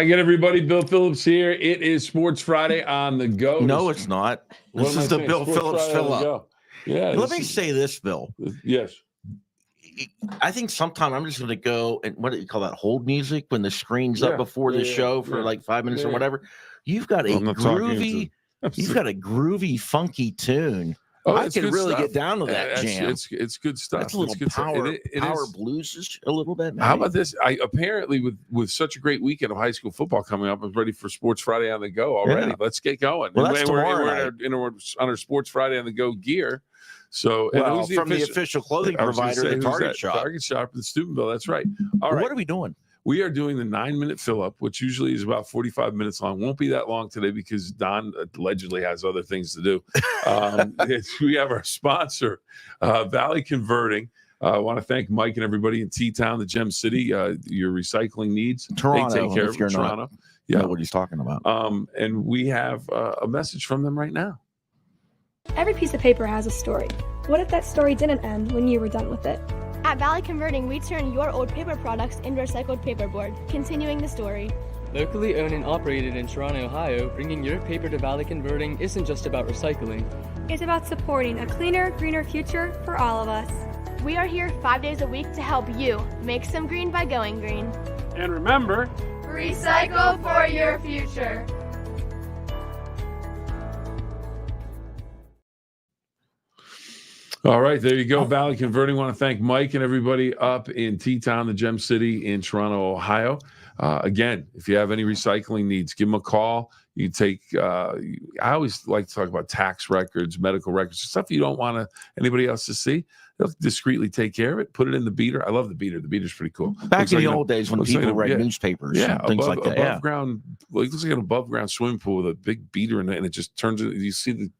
Hi again, everybody. Bill Phillips here. It is Sports Friday on the go. No, it's not. This is the Bill Phillips Phill-Up. Yeah. Let me say this, Bill. Yes. I think sometime I'm just going to go and what do you call that? Hold music when the screen's up before the show for like 5 minutes or whatever. You've got a groovy, funky tune. Oh, I could really get down to that jam. It's good stuff. That's a little power bluesish a little bit. Maybe. How about this? I apparently with such a great weekend of high school football coming up, I'm ready for Sports Friday on the go already. Yeah. Let's get going. Well, that's tomorrow we're on our Sports Friday on the go gear. So from the official clothing provider, the Target Shop. Target Shop at the Steubenville. That's right. All right. What are we doing? We are doing the 9-minute fill-up, which usually is about 45 minutes long. Won't be that long today because Don allegedly has other things to do. We have our sponsor, Valley Converting. I want to thank Mike and everybody in T-Town, the Gem City. Your recycling needs, Toronto, they take care of Toronto. Yeah, what he's talking about. And we have a message from them right now. Every piece of paper has a story. What if that story didn't end when you were done with it? At Valley Converting, we turn your old paper products into recycled paperboard, continuing the story. Locally owned and operated in Toronto, Ohio, bringing your paper to Valley Converting isn't just about recycling. It's about supporting a cleaner, greener future for all of us. We are here 5 days a week to help you make some green by going green. And remember, recycle for your future. All right, there you go. Valley Converting. Want to thank Mike and everybody up in T-Town, the Gem City in Toronto, Ohio. Again, if you have any recycling needs, give them a call. You take. I always like to talk about tax records, medical records, stuff you don't want anybody else to see. They'll discreetly take care of it. Put it in the beater. I love the beater. The beater's pretty cool. Back in the old days when people read newspapers, and things like that. Above ground, like it looks like an above ground swimming pool with a big beater in it, and it just turns. You see the.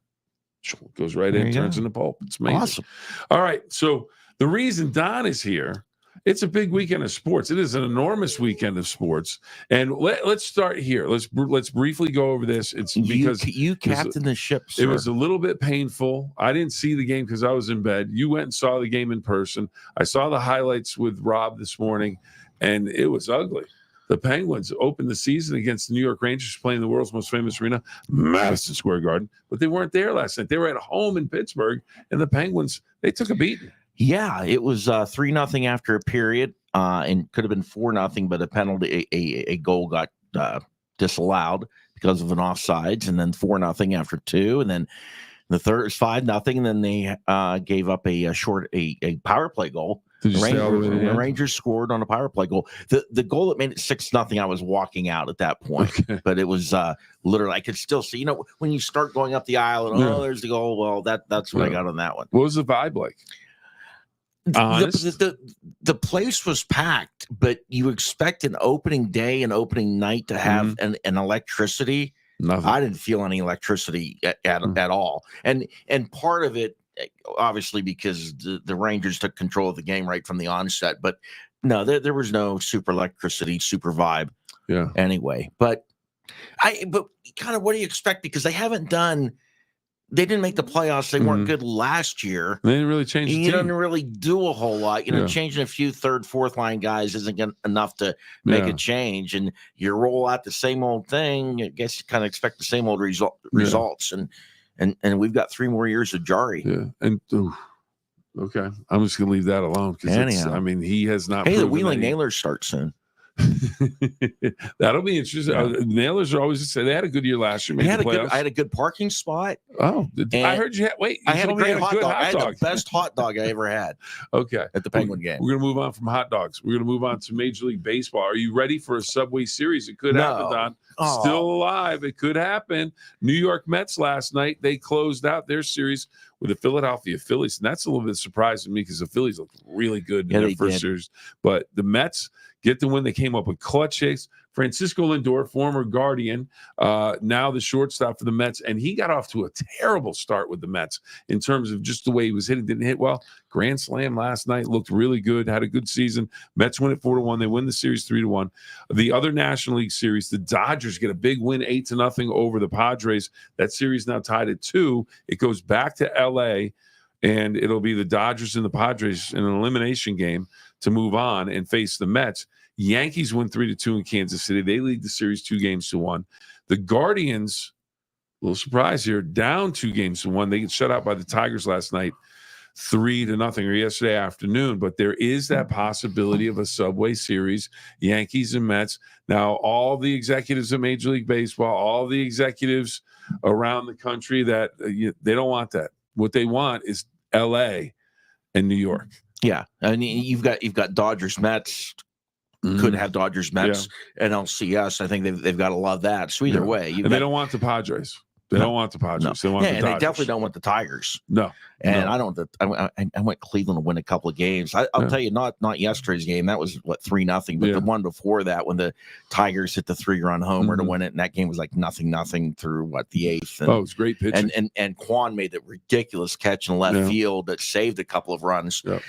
Goes right in, turns into pulp. It's amazing. Awesome. All right. So the reason Don is here, it's a big weekend of sports. It is an enormous weekend of sports. And let's start here. Let's briefly go over this. It's because you captained the ship, sir. It was a little bit painful. I didn't see the game because I was in bed. You went and saw the game in person. I saw the highlights with Rob this morning, and it was ugly. The Penguins opened the season against the New York Rangers, playing the world's most famous arena, Madison Square Garden, but they weren't there last night. They were at home in Pittsburgh, and the Penguins, they took a beating. Yeah, it was 3-0 after a period, and could have been 4-0, but a penalty, a goal got disallowed because of an offsides, and then 4-0 after 2, and then the third is 5-0, and then they gave up a power play goal. The Rangers scored on a power play goal. The goal that made it 6-0, I was walking out at that point. Okay. But it was literally, I could still see, when you start going up the aisle and, there's the goal. Well, that's what I got on that one. What was the vibe like? The place was packed, but you expect an opening day and opening night to have an electricity. Nothing. I didn't feel any electricity at all. And part of it, obviously, because the Rangers took control of the game right from the onset. But no, there was no super electricity, super vibe. Yeah. Anyway, but kind of what do you expect? Because they didn't make the playoffs. They weren't good last year. They didn't really change the team. You didn't really do a whole lot. Changing a few third, fourth line guys isn't enough to make a change. And you roll out the same old thing. I guess you kind of expect the same old results. And we've got 3 more years of Jari. Yeah. And okay, I'm just gonna leave that alone because he has not. Hey, the Wheeling Nailers start soon. That'll be interesting. Nailers are always say they had a good year last year. I had a good parking spot. Oh, I heard you. I had a great hot dog. I had the best hot dog I ever had. Okay, at the Penguin game. We're gonna move on from hot dogs. We're gonna move on to Major League Baseball. Are you ready for a Subway Series? It could happen, Don. Still alive. It could happen. New York Mets last night, they closed out their series with the Philadelphia Phillies. And that's a little bit surprising to me because the Phillies looked really good in their first series. But the Mets get the win. They came up with clutch hits. Francisco Lindor, former Guardian, now the shortstop for the Mets, and he got off to a terrible start with the Mets in terms of just the way he was hitting. Didn't hit well. Grand slam last night, looked really good, had a good season. Mets win it 4-1. They win the series 3-1. The other National League series, the Dodgers get a big win, 8-0 over the Padres. That series now tied at 2. It goes back to L.A., and it'll be the Dodgers and the Padres in an elimination game to move on and face the Mets. Yankees win 3-2 in Kansas City. They lead the series 2-1. The Guardians, a little surprise here, down 2-1. They get shut out by the Tigers last night, 3-0, or yesterday afternoon. But there is that possibility of a Subway Series, Yankees and Mets. Now, all the executives of Major League Baseball, all the executives around the country, that they don't want that. What they want is L.A. and New York. Yeah, I mean, you've got Dodgers, Mets. Could have Dodgers, Mets, and LCS. I think they've got to love that. So either way, they don't want the Padres. They don't want the Padres. No. They want the and Dodgers. they definitely don't want the Tigers. No, and I don't. I went Cleveland to win a couple of games. I'll tell you, not yesterday's game. That was 3-0, but the one before that, when the Tigers hit the 3-run homer to win it, and that game was like 0-0 through the 8th. And, it was great pitching. And Quan made that ridiculous catch in left field that saved a couple of runs. Yeah.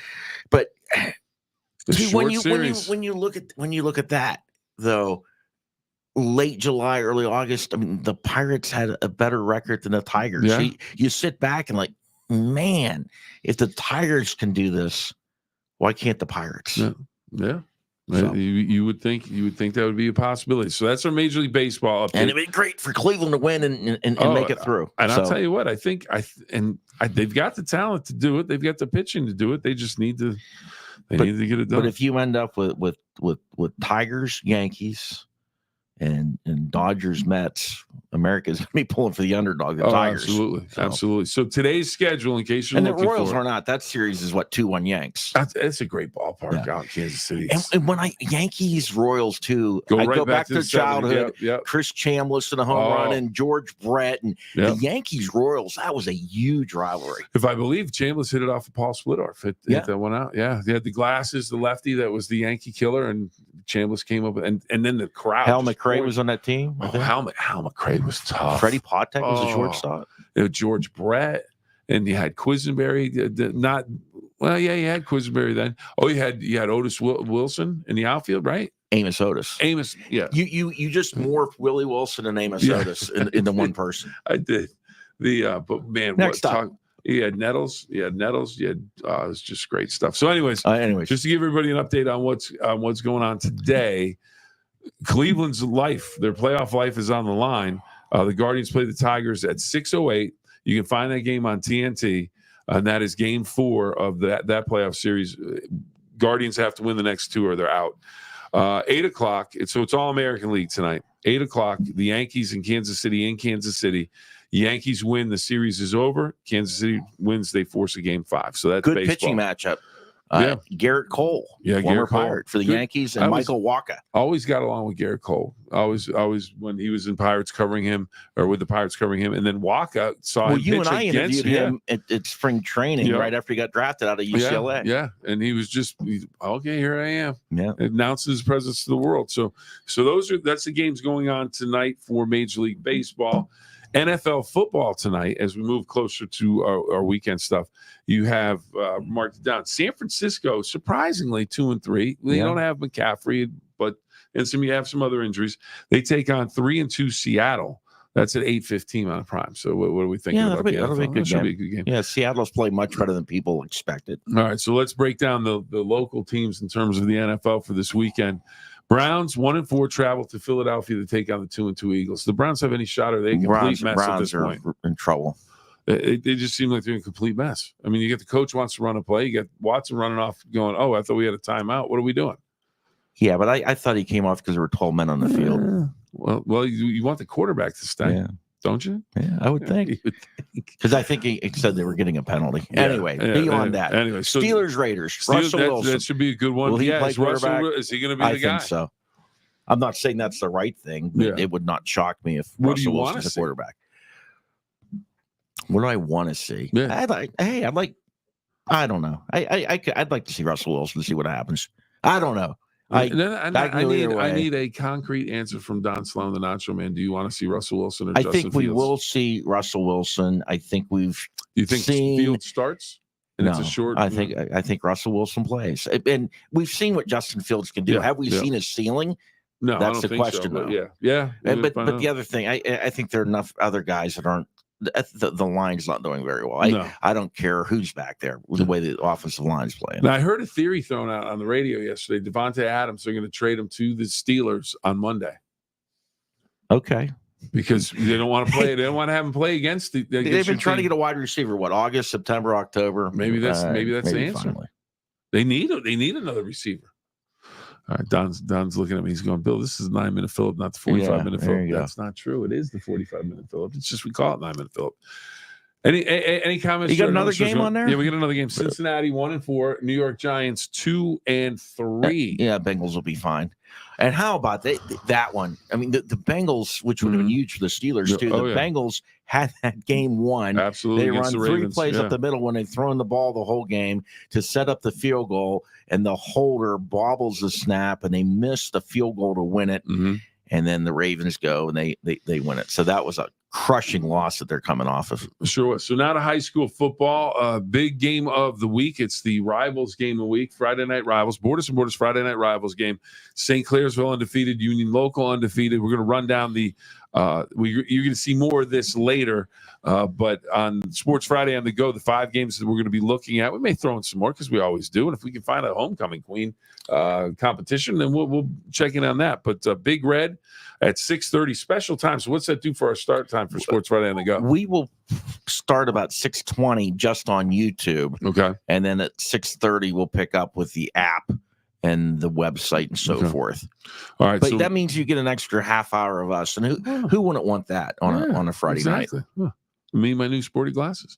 But when you look at that though, late July, early August, I mean, the Pirates had a better record than the Tigers. Yeah. You sit back and man, if the Tigers can do this, why can't the Pirates? Yeah. So. You would think that would be a possibility. So that's our Major League Baseball update. And it'd be great for Cleveland to win and make it through. And I'll tell you what, I think they've got the talent to do it. They've got the pitching to do it. They just need to. Need to get it done. But if you end up with Tigers, Yankees, and Dodgers, Mets, America's going to be pulling for the underdog, the Tigers. Absolutely. So today's schedule, in case you're looking for. And the Royals are not. That series is 2-1 Yanks. That's a great ballpark out in Kansas City. And when Yankees, Royals too, I go back to childhood. Yep. Chris Chambliss and a home run, and George Brett, and the Yankees, Royals. That was a huge rivalry. If I believe, Chambliss hit it off of Paul Splittorff. Hit that one out. Yeah, he had the glasses, the lefty that was the Yankee killer, and Chambliss came up, and then the crowd. Hal McRae was on that team. Hal McRae was tough. Freddie Patek was a shortstop. George Brett, and you had Quisenberry. You had Quisenberry then. Oh, you had Otis Wilson in the outfield, right? Amos Otis. Yeah. You just morphed Willie Wilson and Amos Otis into one person. I did. But man, next up. You had Nettles. You had it's just great stuff. So, anyways, just to give everybody an update on what's going on today. Cleveland's life, their playoff life, is on the line. The Guardians play the Tigers at 6:08. You can find that game on TNT, and that is Game 4 of that playoff series. Guardians have to win the next 2 or they're out. 8 o'clock. So it's all American League tonight. 8 o'clock. The Yankees in Kansas City. Yankees win, the series is over. Kansas City wins, they force a Game 5. So that's good baseball. Pitching matchup. Garrett Cole, former Pirate for the Yankees, and Michael Wacha. Always got along with Garrett Cole. Always when he was in Pirates covering him, or with the Pirates covering him, and then Wacha saw him pitch you and I interviewed him at spring training right after he got drafted out of UCLA. Yeah, and he was just okay. Here I am. Yeah, announces his presence to the world. So that's the games going on tonight for Major League Baseball. NFL football tonight, as we move closer to our weekend stuff, you have marked it down. San Francisco, surprisingly, 2-3. They don't have McCaffrey, but you have some other injuries. They take on 3-2 Seattle. That's at 8:15 on a prime. So what are we thinking about? That'll be a good game. Yeah, Seattle's played much better than people expected. All right, so let's break down the local teams in terms of the NFL for this weekend. Browns 1-4 travel to Philadelphia to take on the 2-2 Eagles. The Browns have any shot? Or are they a complete mess at this point? Browns are in trouble. They just seem like they're in a complete mess. I mean, you get the coach wants to run a play. You get Watson running off going, I thought we had a timeout. What are we doing? Yeah, but I thought he came off because there were 12 men on the field. Well, you want the quarterback to stay, don't you? Yeah, I would think. Because I think he said they were getting a penalty. Anyway, beyond that. Anyway, so Steelers, Raiders. Russell Wilson. That should be a good one. Will he play quarterback? Is he going to be the guy? I think so. I'm not saying that's the right thing, but it would not shock me if Russell Wilson's a quarterback. What do I want to see? Yeah. I don't know. I'd like to see Russell Wilson to see what happens. I don't know. I need a concrete answer from Don Sloan, the Nacho Man. Do you want to see Russell Wilson or Justin Fields? I think we will see Russell Wilson. I think Do you think Fields starts? And it's a short. I think Russell Wilson plays, and we've seen what Justin Fields can do. Have we seen his ceiling? No, that's I don't the think question. So, but yeah. But the other thing, I think there are enough other guys that aren't the line's not doing very well. No. I don't care who's back there with the way the offensive line's playing. Now, I heard a theory thrown out on the radio yesterday. Devontae Adams are going to trade him to the Steelers on Monday. Okay. Because they don't want to play. They don't want to have him play against the. They've been trying to get a wide receiver. What, August, September, October? Maybe that's the answer. Finally. They need another receiver. All right, Don's looking at me. He's going, Bill, this is 9-minute Phill-Up, not the 45-minute Phill-Up. That's not true. It is the 45-minute Phill-Up. It's just we call it 9-minute Phill-Up. Any comments? You got another game on there? Yeah, we got another game. Cincinnati 1-4, New York Giants 2-3. Yeah, Bengals will be fine. And how about that one? I mean, the Bengals, which would have been huge for the Steelers too. The Bengals had that game won. Absolutely, they run three plays up the middle when they've thrown the ball the whole game to set up the field goal, and the holder bobbles the snap, and they miss the field goal to win it. And then the Ravens go and they win it. So that was a crushing loss that they're coming off of. Sure was. So now to high school football, big game of the week. It's the Rivals game of the week, Friday Night Rivals, Borders and Borders Friday Night Rivals game. St. Clairsville undefeated, Union Local undefeated. We're going to run down the you're going to see more of this later, but on Sports Friday on the Go, the 5 games that we're going to be looking at, we may throw in some more because we always do. And if we can find a homecoming queen competition, then we'll check in on that. But Big Red at 6:30 special time. So what's that do for our start time for Sports Friday on the Go? We will start about 6:20 just on YouTube. Okay. And then at 6:30 we'll pick up with the app and the website and so forth. All right. But so that means you get an extra half hour of us. And who wouldn't want that on a Friday night? Huh. Me and my new sporty glasses.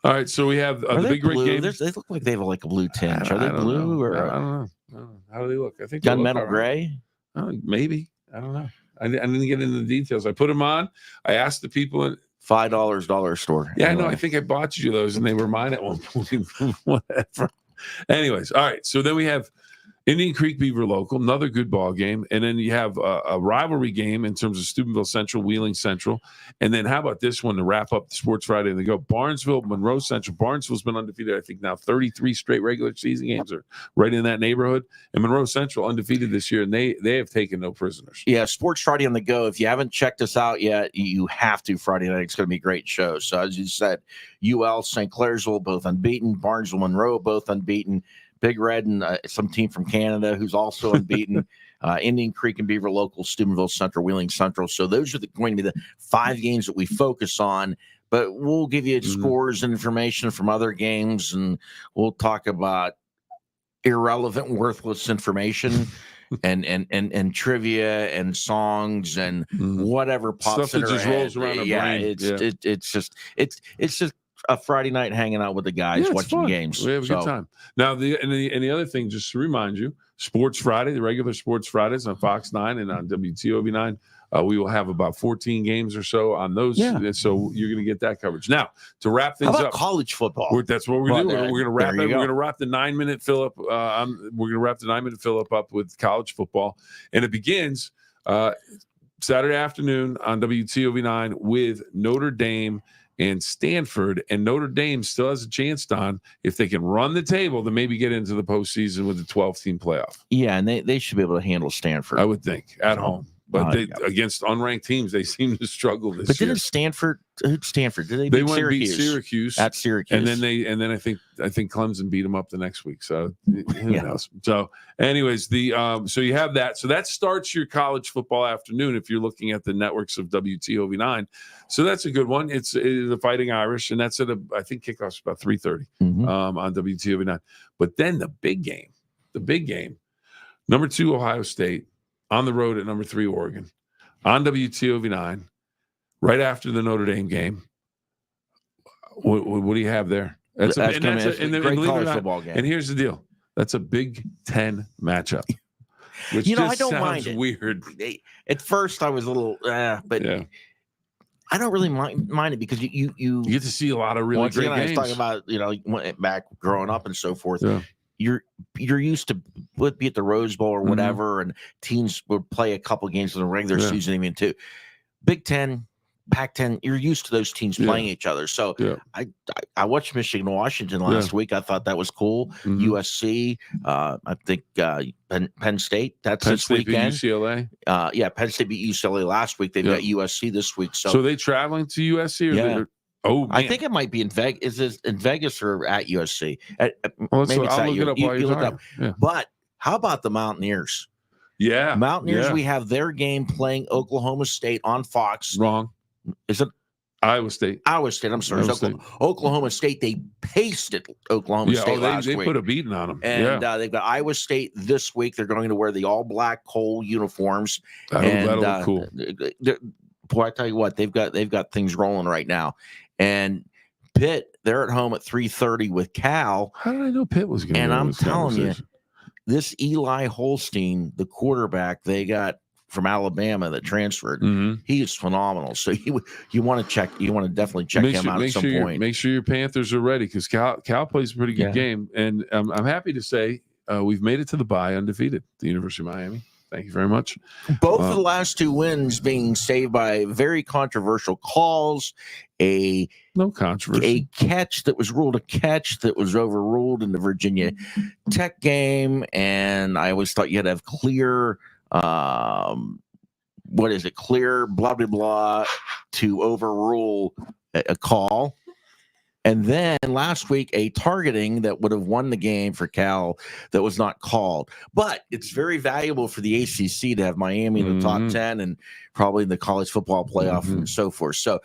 All right. So we have the Big Red game. They look like they have like a blue tinge. Are they blue? Or I don't know. How do they look? I think gunmetal gray. Maybe. I don't know. I didn't get into the details. I put them on. I asked the people $5 dollar store. Yeah, anyway. I know. I think I bought you those, and they were mine at one point. Whatever. Anyways, all right. So then we have Indian Creek Beaver Local, another good ball game, and then you have a rivalry game in terms of Steubenville Central, Wheeling Central, and then how about this one to wrap up the Sports Friday and they go Barnesville, Monroe Central. Barnesville's been undefeated, I think now 33 straight regular season games are right in that neighborhood, and Monroe Central undefeated this year, and they have taken no prisoners. Yeah, Sports Friday on the Go. If you haven't checked us out yet, you have to. Friday night, it's going to be a great show. So as you said, UL, St. Clairsville both unbeaten, Barnesville, Monroe both unbeaten. Big Red and some team from Canada who's also unbeaten. Indian Creek and Beaver Local, Steubenville Central, Wheeling Central. So those are going to be the 5 games that we focus on. But we'll give you scores and information from other games, and we'll talk about irrelevant, worthless information and trivia and songs and whatever pops stuff that just rolls around our brain. It's just a Friday night hanging out with the guys watching games. We have a good time. Now, the other thing, just to remind you, Sports Friday, the regular Sports Fridays on Fox 9 and on WTOV 9, we will have about 14 games or so on those. Yeah. So you're going to get that coverage. Now, to wrap things up, college football. That's what we're going to do. We're going to wrap it. We're going to wrap the 9-minute Phill-Up. We're going to wrap the 9-minute Phill-Up up with college football, and it begins Saturday afternoon on WTOV 9 with Notre Dame and Stanford, and Notre Dame still has a chance, Don, if they can run the table, to maybe get into the postseason with the 12-team playoff. Yeah, and they should be able to handle Stanford. I would think, at home. But against unranked teams, they seem to struggle this year. But didn't Stanford? Who'd Stanford? Did they beat Syracuse? Beat Syracuse at Syracuse, and then I think Clemson beat them up the next week. So who knows? So, anyways, so you have that. So that starts your college football afternoon if you're looking at the networks of WTOV 9. So that's a good one. It's the Fighting Irish, and that's I think kickoff's about 3:30 on WTOV 9. But then the big game, number 2 Ohio State. On the road at number 3 Oregon, on WTOV 9, right after the Notre Dame game. What do you have there? That's a great college football game. And here's the deal: that's a Big Ten matchup. Which I don't mind it. Weird. At first, I was a little, but I don't really mind it because you get to see a lot of really great games. I was talking about back growing up and so forth. Yeah. You're used to be at the Rose Bowl or whatever, and teams would play a couple games in the regular season, even too. Big Ten, Pac-10, you're used to those teams playing each other. So I watched Michigan Washington last week. I thought that was cool. USC, I think Penn State. That's Penn this State weekend. Beat UCLA. Penn State beat UCLA last week. They've got USC this week. So are they traveling to USC? Or Oh, man. I think it might be in Vegas. Is this in Vegas or at USC? Well, Maybe it's I'll at look it up while you you're look it talking. up. Yeah. But how about the Mountaineers? Yeah. Mountaineers, yeah. we have their game playing Oklahoma State on Fox. Wrong. Is it Iowa State. Iowa State? I'm sorry. Iowa It's Oklahoma State. They pasted Oklahoma State last they week. put a beating on them. And they've got Iowa State this week. They're going to wear the all-black Cole uniforms. That'll look cool. Boy, I tell you what, they've got things rolling right now. And Pitt, they're at home at 3:30 with Cal. How did I know Pitt was going to? And I'm telling you, this Eli Holstein, the quarterback they got from Alabama that transferred, he is phenomenal. So you want to definitely check him out at some point. Make sure your Panthers are ready because Cal plays a pretty good game. And I'm happy to say we've made it to the bye undefeated, the University of Miami. Thank you very much. Both of the last two wins being saved by very controversial calls, no controversy, a catch that was ruled a catch that was overruled in the Virginia Tech game, and I always thought you had to have clear, clear blah blah blah to overrule a call. And then last week, a targeting that would have won the game for Cal that was not called. But it's very valuable for the ACC to have Miami in the top 10 and probably in the college football playoff and so forth. So,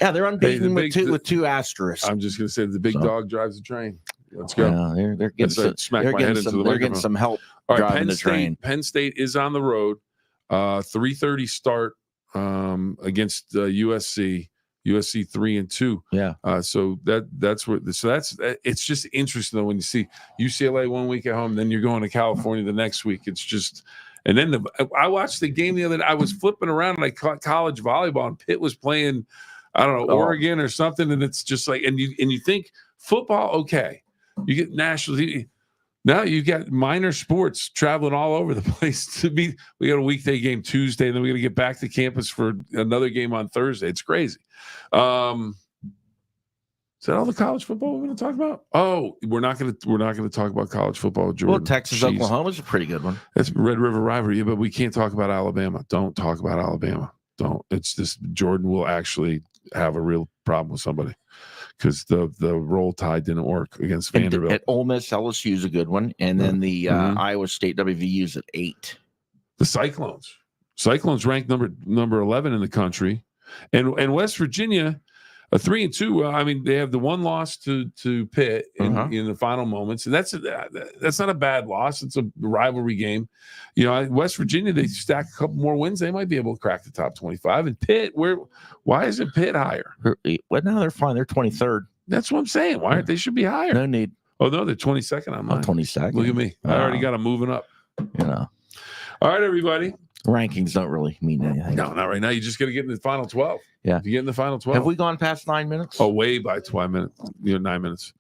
yeah, they're unbeaten with two asterisks. I'm just going to say the big dog drives the train. Let's go. They're getting some help driving the train. Penn State is on the road. 3:30 start against USC. USC 3-2. Yeah. So that's it's just interesting though when you see UCLA one week at home, then you're going to California the next week. It's just, and then I watched the game the other day. I was flipping around and I caught college volleyball and Pitt was playing, I don't know, Oregon or something, and it's just like, and you think football, okay, you get national TV. Now you got minor sports traveling all over the place. We got a weekday game Tuesday, and then we got to get back to campus for another game on Thursday. It's crazy. Is that all the college football we're going to talk about? Oh, we're not going to talk about college football, Jordan. Well, Texas, Oklahoma is a pretty good one. That's Red River rivalry, but we can't talk about Alabama. Don't talk about Alabama. Don't. It's just Jordan will actually have a real problem with somebody. Because the roll tide didn't work against Vanderbilt. At Ole Miss, LSU is a good one, and then the Iowa State WVU's at 8. The Cyclones ranked number 11 in the country, and West Virginia, a 3-2. I mean, they have the one loss to Pitt in the final moments, and that's not a bad loss. It's a rivalry game. You know, West Virginia, they stack a couple more wins, they might be able to crack the top 25. And Pitt, why isn't Pitt higher? Well, no, they're fine. They're 23rd. That's what I'm saying. Why aren't they should be higher? No need. Oh no, they're 22nd on mine. 22nd. Look at me. I already got them moving up. You know. All right, everybody. Rankings don't really mean anything. No, not right now. You just got to get in the final 12. Yeah. If you get in the final 12. Have we gone past 9 minutes? Oh, way by 12 minutes. 9 minutes.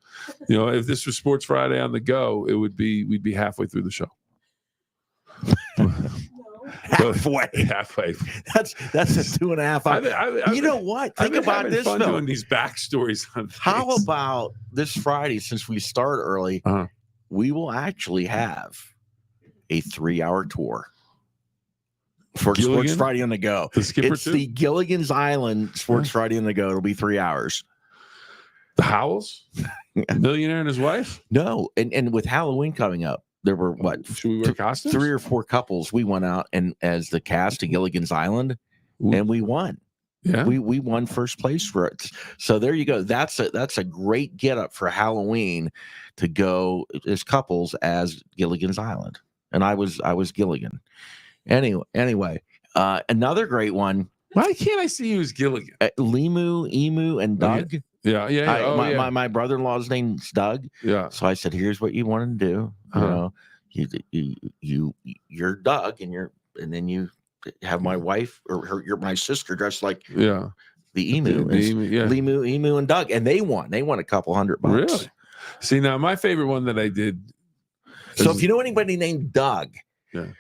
You know, if this was Sports Friday on the go, we'd be halfway through the show. Halfway. That's a 2.5. You know what? Think about this fun though. Doing these backstories on things. How about this Friday? Since we start early, we will actually have a 3-hour tour for Gilligan? Sports Friday on the Go. It's the Gilligan's Island Sports Friday on the Go. It'll be 3 hours. The Howells, millionaire and his wife. No, and with Halloween coming up, there were Should we wear costumes? 3 or 4 couples. We went out and as the cast of Gilligan's Island, and we won. Yeah, we won first place for it. So there you go. That's a great get up for Halloween to go as couples as Gilligan's Island, and I was Gilligan. Anyway, another great one. Why can't I see you as Gilligan? Emu, and Doug. Yeah. My brother-in-law's name's Doug. Yeah. So I said, "Here's what you want to do. You're Doug, and then you have my wife or my sister dressed like the emu. Emu, and Doug, and they won. They won a couple $100. Really? See, now my favorite one that I did. So if you know anybody named Doug,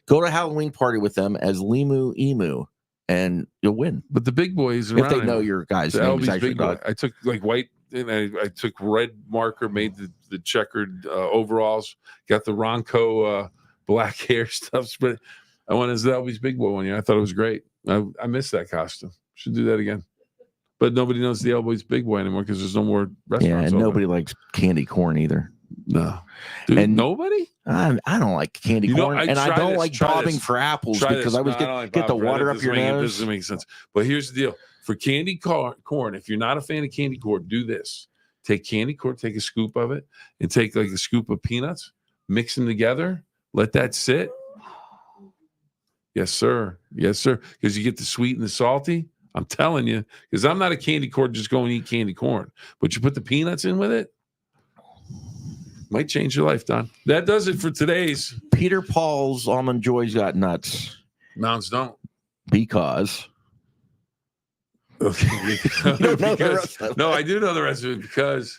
go to a Halloween party with them as Emu, and you'll win. But the big boys if they know your guy's name is actually Doug. I took like white, and I took red marker, made the checkered overalls, got the Ronco black hair stuff. But I went as Elby's big boy one year. I thought it was great. I missed that costume. Should do that again. But nobody knows the El Boy's Big Boy anymore because there's no more restaurants. Yeah, and open. nobody likes candy corn either. No. Dude, And nobody? I don't like candy corn, and I don't like bobbing this. for apples Try because this. I was No, I don't like get the bobbing for water that. up your This nose. doesn't make sense. But here's the deal. For candy corn, if you're not a fan of candy corn, do this. Take candy corn, take a scoop of it, and take like a scoop of peanuts, mix them together, let that sit. Yes, sir. Yes, sir. Because you get the sweet and the salty. I'm telling you, because I'm not a candy corn, just go and eat candy corn. But you put the peanuts in with it, might change your life, Don. That does it for today's. Peter Paul's Almond Joy's got nuts Mounds don't. because. Okay. You don't know the rest of it. No, I do know the rest of it because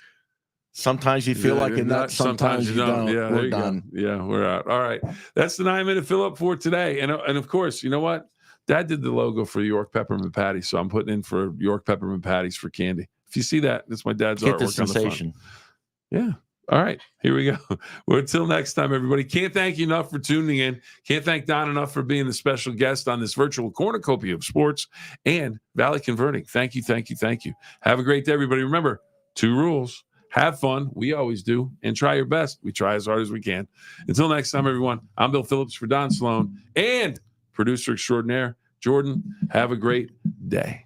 Sometimes you feel like a nut, sometimes you don't. Yeah, there We're you done. go. Yeah, we're out. All right. That's the 9-minute fill-up for today. And of course, you know what? Dad did the logo for York Peppermint Patty, so I'm putting in for York Peppermint Patties for candy. If you see that, that's my dad's Get the artwork on the sensation. front. Yeah. All right. Here we go. Well, until next time, everybody. Can't thank you enough for tuning in. Can't thank Don enough for being the special guest on this virtual Cornucopia of Sports and Valley Converting. Thank you, thank you, thank you. Have a great day, everybody. Remember, 2 rules. Have fun. We always do. And try your best. We try as hard as we can. Until next time, everyone, I'm Bill Phillips for Don Sloan and producer extraordinaire, Jordan. Have a great day.